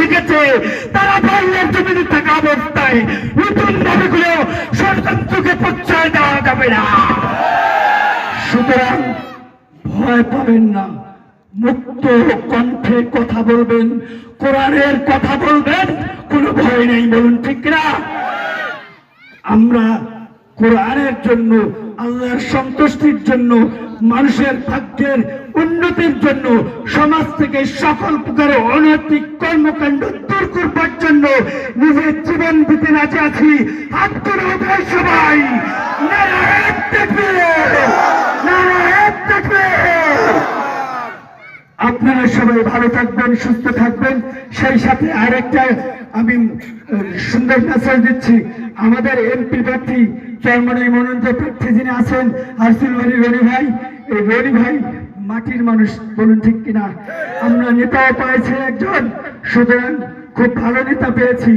শিখেছে, তারা বাংলার জমিনে থাকা অবস্থায় নতুন ভাবেগুলো ষড়যন্ত্রকে প্রশ্রয় দেওয়া যাবে না। সুতরাং ভয় পাবেন না, মুক্ত কণ্ঠে কথা বলবেন, কোরআনের কথা বলবেন, কোনো ভয় নেই। বলুন ঠিক না? আমরা কোরআনের জন্য, আল্লাহর সন্তুষ্টির জন্য, মানুষের ভাগ্যের উন্নতির জন্য, সমাজ থেকে সকল প্রকারের অনৈতিক কর্মকাণ্ড দূর করবার জন্য নিজের জীবন দিতে রাজি আছি। হাত তুলে উঠে সবাই নারায়ে তাকবীর, নারায়ে তাকবীর। আপনারা সবাই ভালো থাকবেন, সুস্থ থাকবেন। সেই সাথে আরেকটা আমি সুন্দর মেসেজ দিচ্ছি, আমাদের এমপি প্রার্থী চেয়ারম্যানের মনোনীত প্রার্থী যিনি আছেন আরসুল বাড়ি রনি ভাই, এই রনি ভাই মাটির মানুষ। বলুন ঠিক কিনা? আমরা নেতাও পেয়েছি একজন, সুতরাং খুব ভালো নেতা পেয়েছি।